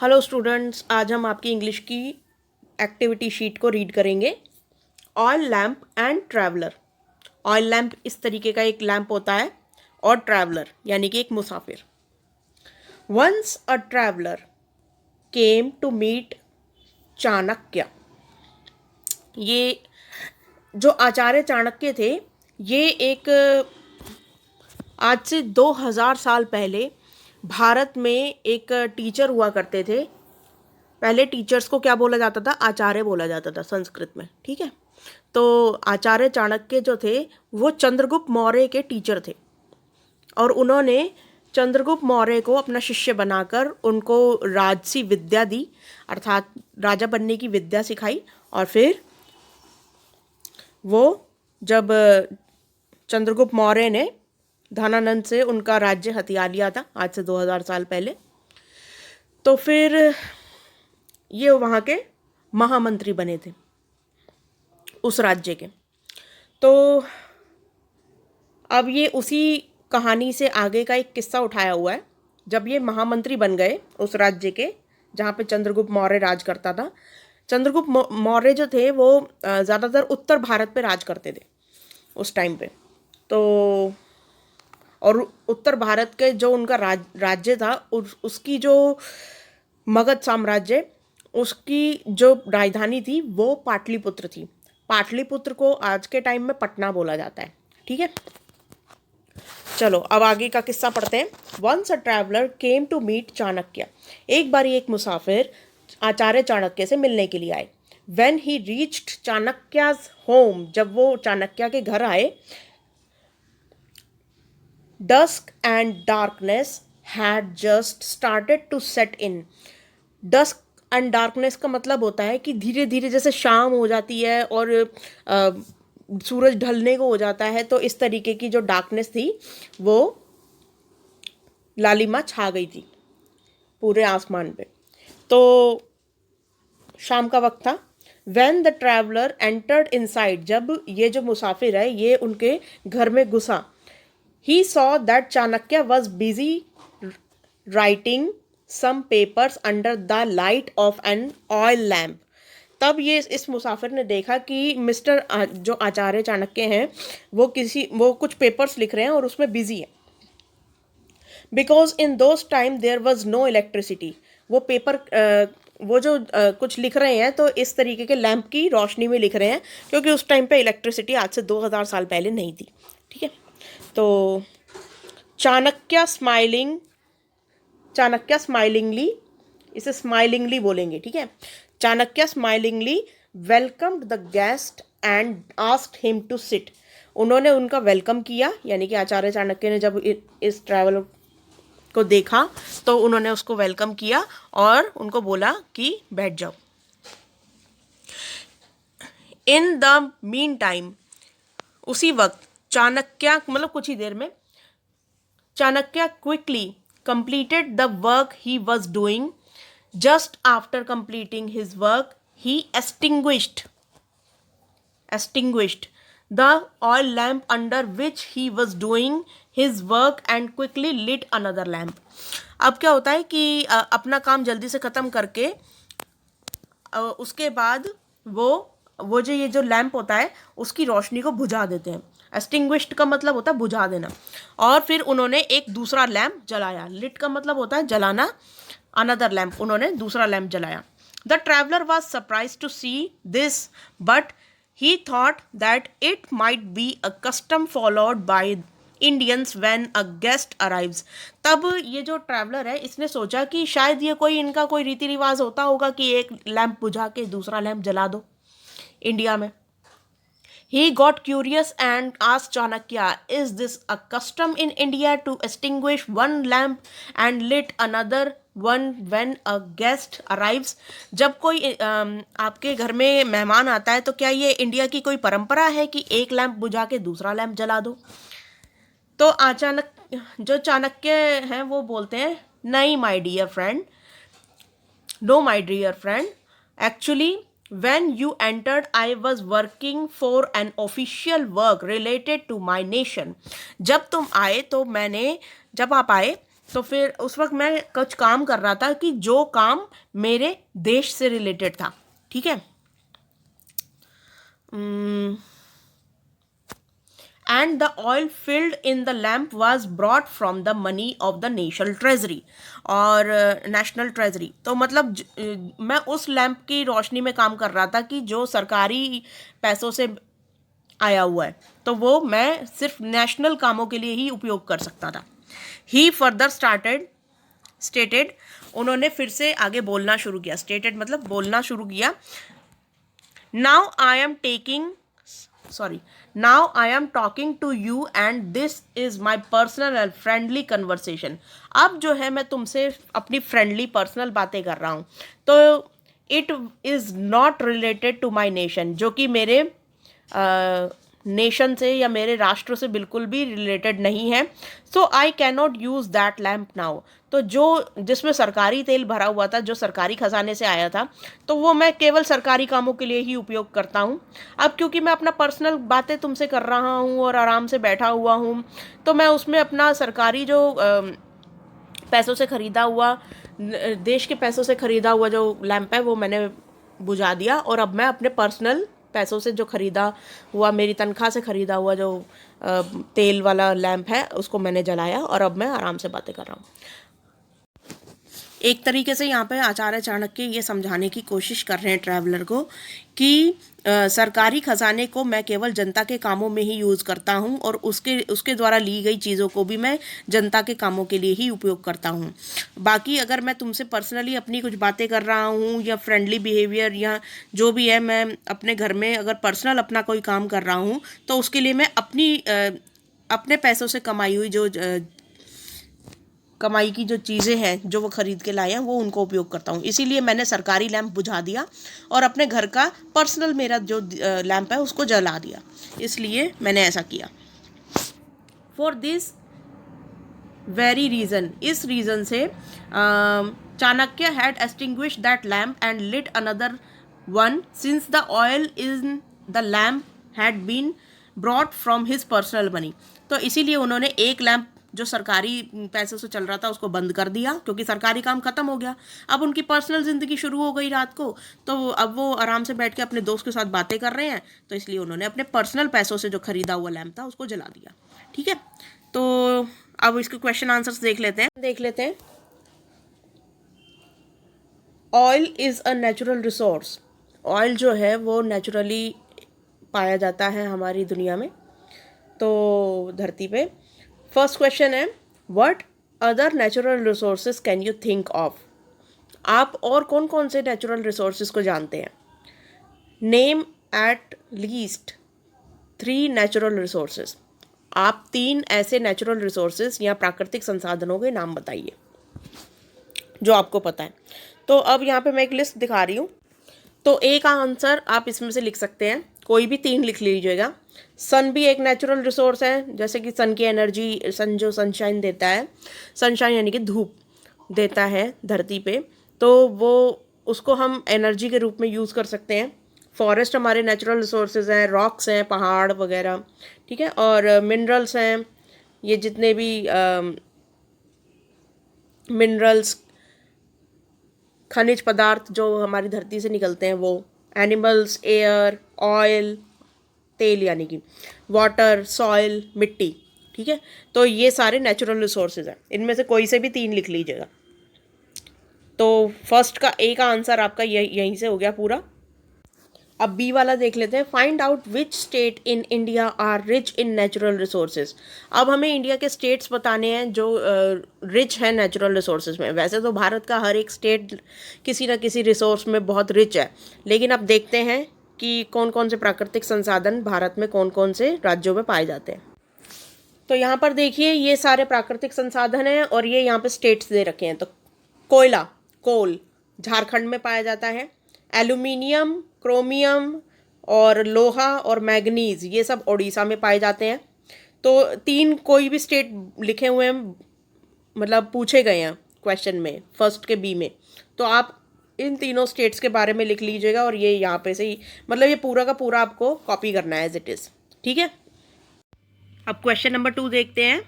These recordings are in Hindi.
हेलो स्टूडेंट्स, आज हम आपकी इंग्लिश की एक्टिविटी शीट को रीड करेंगे। Oil lamp and traveller. Oil lamp इस तरीके का एक लैम्प होता है और ट्रैवलर यानी कि एक मुसाफिर। Once a traveller came to meet Chanakya. ये जो आचार्य चाणक्य थे, ये एक आज से 2000 साल पहले भारत में एक टीचर हुआ करते थे। पहले टीचर्स को क्या बोला जाता था? आचार्य बोला जाता था संस्कृत में, ठीक है। तो आचार्य चाणक्य जो थे वो चंद्रगुप्त मौर्य के टीचर थे और उन्होंने चंद्रगुप्त मौर्य को अपना शिष्य बनाकर उनको राजसी विद्या दी, अर्थात राजा बनने की विद्या सिखाई। और फिर वो जब चंद्रगुप्त मौर्य ने धनानंद से उनका राज्य हथिया लिया था आज से 2000 साल पहले, तो फिर ये वहाँ के महामंत्री बने थे उस राज्य के। तो अब ये उसी कहानी से आगे का एक किस्सा उठाया हुआ है। जब ये महामंत्री बन गए उस राज्य के जहाँ पे चंद्रगुप्त मौर्य राज करता था, चंद्रगुप्त मौर्य जो थे वो ज़्यादातर उत्तर भारत पे राज करते थे उस टाइम पे। तो और उत्तर भारत के जो उनका राज्य था उसकी जो मगध साम्राज्य, उसकी जो राजधानी थी वो पाटलिपुत्र थी। पाटलिपुत्र को आज के टाइम में पटना बोला जाता है, ठीक है। चलो अब आगे का किस्सा पढ़ते हैं। Once a traveller came to meet Chanakya. एक बार एक मुसाफिर आचार्य चाणक्य से मिलने के लिए आए। When he reached Chanakya's home, जब वो चाणक्य के घर आए, dusk and darkness had just started to set in. Dusk and darkness का मतलब होता है कि धीरे धीरे जैसे शाम हो जाती है और सूरज ढलने को हो जाता है, तो इस तरीके की जो डार्कनेस थी वो लालिमा छा गई थी पूरे आसमान पे। तो शाम का वक्त था। When the traveler entered inside, जब ये जो मुसाफिर है ये उनके घर में घुसा, he saw that Chanakya was busy writing some papers under the light of an oil lamp. तब ये इस मुसाफिर ने देखा कि मिस्टर जो आचार्य चाणक्य हैं वो कुछ पेपर्स लिख रहे हैं और उसमें बिजी है। Because in those time there was no electricity. वो पेपर वो जो कुछ लिख रहे हैं तो इस तरीके के लैंप की रोशनी में लिख रहे हैं, क्योंकि उस टाइम पे इलेक्ट्रिसिटी आज से 2000 साल पहले नहीं थी, ठीक है। तो चाणक्य स्माइलिंगली, इसे स्माइलिंगली बोलेंगे, ठीक है। Chanakya smilingly welcomed the guest and asked him to sit. उन्होंने उनका वेलकम किया, यानी कि आचार्य चाणक्य ने जब इस ट्रैवलर को देखा तो उन्होंने उसको वेलकम किया और उनको बोला कि बैठ जाओ। इन द मीन टाइम, उसी वक्त चाणक्य, मतलब कुछ ही देर में, Chanakya quickly completed the work he was doing. Just after completing his work, he extinguished the oil lamp under which he was doing his work and quickly lit another lamp. अब क्या होता है कि अपना काम जल्दी से ख़त्म करके उसके बाद वो जो ये जो लैंप होता है उसकी रोशनी को बुझा देते हैं। एक्सटिंग्विश्ड का मतलब होता है बुझा देना। और फिर उन्होंने एक दूसरा लैंप जलाया। लिट का मतलब होता है जलाना, अनदर लैंप, उन्होंने दूसरा लैंप जलाया। The traveller was surprise to see this but he thought that it might be a custom followed by Indians when a guest arrives. तब ये जो ट्रैवलर है इसने सोचा कि शायद ये कोई इनका कोई रीति रिवाज होता होगा कि एक लैंप बुझा के दूसरा लैंप जला दो इंडिया में। He got curious and asked Chanakya, is this a custom in India to extinguish one lamp and lit another one when a guest arrives? जब कोई आपके घर में मेहमान आता है तो क्या ये इंडिया की कोई परंपरा है कि एक लैंप बुझा के दूसरा लैंप जला दो? तो जो चाणक्य हैं वो बोलते हैं, नहीं my dear friend, no my dear friend, actually when you entered I was working for an official work related to my nation. जब आप आए तो फिर उस वक्त मैं कुछ काम कर रहा था कि जो काम मेरे देश से रिलेटेड था, ठीक है। And the oil filled in the lamp was brought from the money of the national treasury, और नेशनल ट्रेजरी तो मतलब मैं उस लैम्प की रोशनी में काम कर रहा था कि जो सरकारी पैसों से आया हुआ है, तो वो मैं सिर्फ नेशनल कामों के लिए ही उपयोग कर सकता था। ही फर्दर स्टेटेड, उन्होंने फिर से आगे बोलना शुरू किया, स्टेटेड मतलब बोलना शुरू किया। Now I am talking to you and this is my personal and friendly conversation. अब जो है मैं तुमसे अपनी फ्रेंडली पर्सनल बातें कर रहा हूँ, तो it is not related to my nation, जो कि मेरे नेशन से या मेरे राष्ट्र से बिल्कुल भी रिलेटेड नहीं है। So I can not use that lamp now, तो जो जिसमें सरकारी तेल भरा हुआ था, जो सरकारी खजाने से आया था, तो वो मैं केवल सरकारी कामों के लिए ही उपयोग करता हूँ। अब क्योंकि मैं अपना पर्सनल बातें तुमसे कर रहा हूँ और आराम से बैठा हुआ हूँ, तो मैं उसमें अपना सरकारी जो पैसों से ख़रीदा हुआ, देश के पैसों से ख़रीदा हुआ जो लैम्प है वो मैंने बुझा दिया, और अब मैं अपने पर्सनल पैसों से जो ख़रीदा हुआ, मेरी तनख्वाह से ख़रीदा हुआ जो तेल वाला लैम्प है उसको मैंने जलाया, और अब मैं आराम से बातें कर रहा हूँ। एक तरीके से यहाँ पे आचार्य चाणक्य ये समझाने की कोशिश कर रहे हैं ट्रैवलर को कि सरकारी खजाने को मैं केवल जनता के कामों में ही यूज़ करता हूँ, और उसके द्वारा ली गई चीज़ों को भी मैं जनता के कामों के लिए ही उपयोग करता हूँ। बाकी अगर मैं तुमसे पर्सनली अपनी कुछ बातें कर रहा हूँ या फ्रेंडली बिहेवियर या जो भी है, मैं अपने घर में अगर पर्सनल अपना कोई काम कर रहा हूँ, तो उसके लिए मैं अपने पैसों से कमाई हुई कमाई की जो चीज़ें हैं जो वो ख़रीद के लाए हैं वो उनको उपयोग करता हूँ। इसीलिए मैंने सरकारी लैंप बुझा दिया और अपने घर का पर्सनल मेरा जो लैंप है उसको जला दिया, इसलिए मैंने ऐसा किया। फॉर दिस वेरी रीज़न, इस रीज़न से Chanakya had extinguish that lamp and lit another one since the oil in the lamp had been brought from his personal money. तो इसीलिए उन्होंने एक लैम्प जो सरकारी पैसे से चल रहा था उसको बंद कर दिया, क्योंकि सरकारी काम ख़त्म हो गया। अब उनकी पर्सनल ज़िंदगी शुरू हो गई रात को, तो अब वो आराम से बैठ के अपने दोस्त के साथ बातें कर रहे हैं, तो इसलिए उन्होंने अपने पर्सनल पैसों से जो ख़रीदा हुआ लैम्प था उसको जला दिया। ठीक है, तो अब इसके क्वेश्चन आंसर्स देख लेते हैं। Oil is a natural resource, oil जो है वो नेचुरली पाया जाता है हमारी दुनिया में, तो धरती पे। फर्स्ट क्वेश्चन है, what other natural resources can you think of? आप और कौन कौन से नेचुरल रिसोर्सेज को जानते हैं? Name at least 3 natural resources. आप 3 ऐसे नेचुरल रिसोर्सेज या प्राकृतिक संसाधनों के नाम बताइए जो आपको पता है। तो अब यहाँ पे मैं एक लिस्ट दिखा रही हूँ, तो एक आंसर आप इसमें से लिख सकते हैं, कोई भी 3 लिख लीजिएगा। सन भी एक नेचुरल रिसोर्स है, जैसे कि सन की एनर्जी, सन जो सनशाइन देता है, सनशाइन यानी कि धूप देता है धरती पे, तो वो उसको हम एनर्जी के रूप में यूज़ कर सकते हैं। फॉरेस्ट हमारे नेचुरल रिसोर्सेज हैं, रॉक्स हैं, पहाड़ वगैरह, ठीक है, और मिनरल्स हैं, ये जितने भी मिनरल्स खनिज पदार्थ जो हमारी धरती से निकलते हैं वो, एनिमल्स, एयर, ऑयल, तेल यानी कि वाटर, सॉइल, मिट्टी, ठीक है, तो ये सारे नेचुरल रिसोर्सेज हैं। इनमें से कोई से भी 3 लिख लीजिएगा। तो फर्स्ट का ए का आंसर आपका यहीं से हो गया पूरा। अब बी वाला देख लेते हैं, find out which state in India are rich in natural resources. अब हमें इंडिया के स्टेट्स बताने हैं जो रिच है नेचुरल रिसोर्सेज में। वैसे तो भारत का हर एक स्टेट किसी न किसी रिसोर्स में बहुत रिच है, लेकिन अब देखते हैं कि कौन कौन से प्राकृतिक संसाधन भारत में कौन कौन से राज्यों में पाए जाते हैं। तो यहाँ पर देखिए ये सारे प्राकृतिक संसाधन हैं और ये यहाँ पे स्टेट्स दे रखे हैं। तो कोयला, कोल झारखंड में पाया जाता है, एल्यूमिनियम, क्रोमियम और लोहा और मैग्नीज ये सब उड़ीसा में पाए जाते हैं। तो 3 कोई भी स्टेट लिखे हुए हैं, मतलब पूछे गए हैं क्वेश्चन में, फर्स्ट के बी में, तो आप इन तीनों स्टेट्स के बारे में लिख लीजिएगा और ये यहाँ पे से ही, मतलब ये पूरा का पूरा आपको कॉपी करना है एज इट इज़। ठीक है, अब क्वेश्चन नंबर 2 देखते हैं।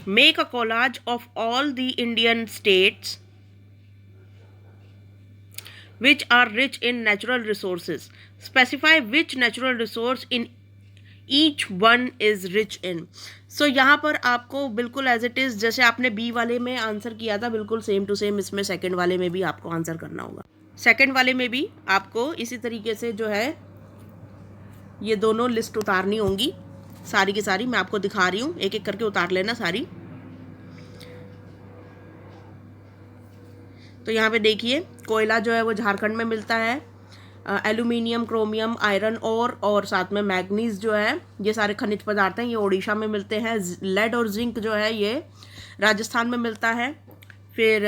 Make a collage of all the Indian states which are rich in natural resources. Specify which natural resource in each one is rich in. So यहाँ पर आपको बिल्कुल एज इट इज़ जैसे आपने बी वाले में आंसर किया था बिल्कुल सेम टू सेम इसमें सेकंड वाले में भी आपको आंसर करना होगा। सेकंड वाले में भी आपको इसी तरीके से जो है ये दोनों लिस्ट उतारनी होंगी सारी की सारी। मैं आपको दिखा रही हूँ, एक एक करके उतार लेना सारी। तो यहाँ पे देखिए कोयला जो है वो झारखंड में मिलता है, एल्यूमिनियम, क्रोमियम, आयरन और साथ में मैग्नीज जो है ये सारे खनिज पदार्थ हैं, ये उड़ीसा में मिलते हैं। लेड और जिंक जो है ये राजस्थान में मिलता है। फिर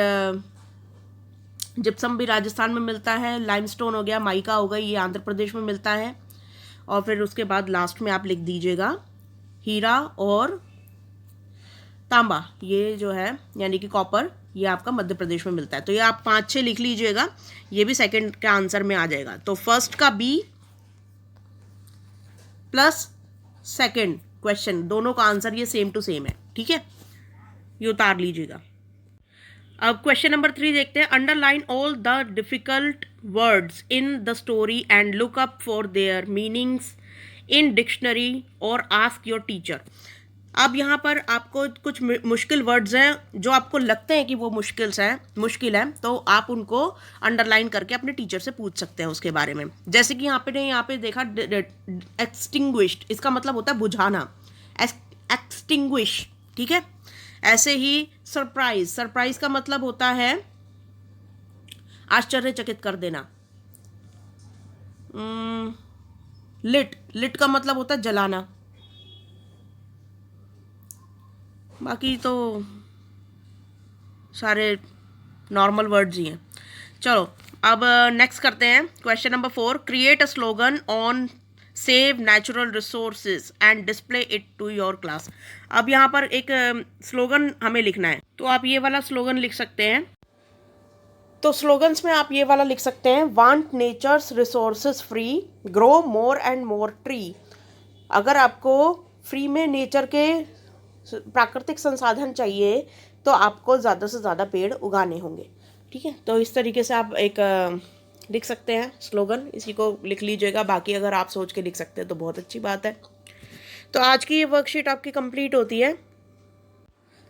जिप्सम भी राजस्थान में मिलता है। लाइमस्टोन हो गया, माइका हो गई, ये आंध्र प्रदेश में मिलता है। और फिर उसके बाद लास्ट में आप लिख दीजिएगा हीरा और तांबा, ये जो है यानी कि कॉपर, ये आपका मध्य प्रदेश में मिलता है। तो ये आप 5-6 लिख लीजिएगा, ये भी सेकंड के आंसर में आ जाएगा। तो फर्स्ट का बी प्लस सेकंड क्वेश्चन दोनों का आंसर ये सेम टू सेम है, ठीक है, ये उतार लीजिएगा। अब क्वेश्चन नंबर 3 देखते हैं। Underline all the difficult words in the story and look up for their meanings in dictionary और आस्क योर टीचर। अब यहाँ पर आपको कुछ मुश्किल वर्ड्स हैं जो आपको लगते हैं कि वो मुश्किल है, तो आप उनको अंडरलाइन करके अपने टीचर से पूछ सकते हैं उसके बारे में। जैसे कि यहाँ पे देखा एक्सटिंग्विश्ड, इसका मतलब होता है बुझाना, एक्सटिंग्विश, ठीक है। ऐसे ही सरप्राइज का मतलब होता है आश्चर्यचकित कर देना। लिट का मतलब होता है जलाना। बाकी तो सारे नॉर्मल वर्ड्स ही हैं। चलो अब नेक्स्ट करते हैं question number 4। Create a slogan on save natural resources and display it to your class. अब यहाँ पर एक स्लोगन हमें लिखना है, तो आप ये वाला स्लोगन लिख सकते हैं। तो स्लोगन्स में आप ये वाला लिख सकते हैं, want nature's resources free, grow more and more tree. अगर आपको फ्री में नेचर के प्राकृतिक संसाधन चाहिए तो आपको ज़्यादा से ज़्यादा पेड़ उगाने होंगे, ठीक है। तो इस तरीके से आप एक लिख सकते हैं स्लोगन, इसी को लिख लीजिएगा। बाकी अगर आप सोच के लिख सकते हैं तो बहुत अच्छी बात है। तो आज की ये वर्कशीट आपकी कंप्लीट होती है।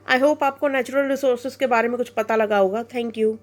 आई होप आपको नेचुरल रिसोर्सेज के बारे में कुछ पता लगा होगा। Thank you.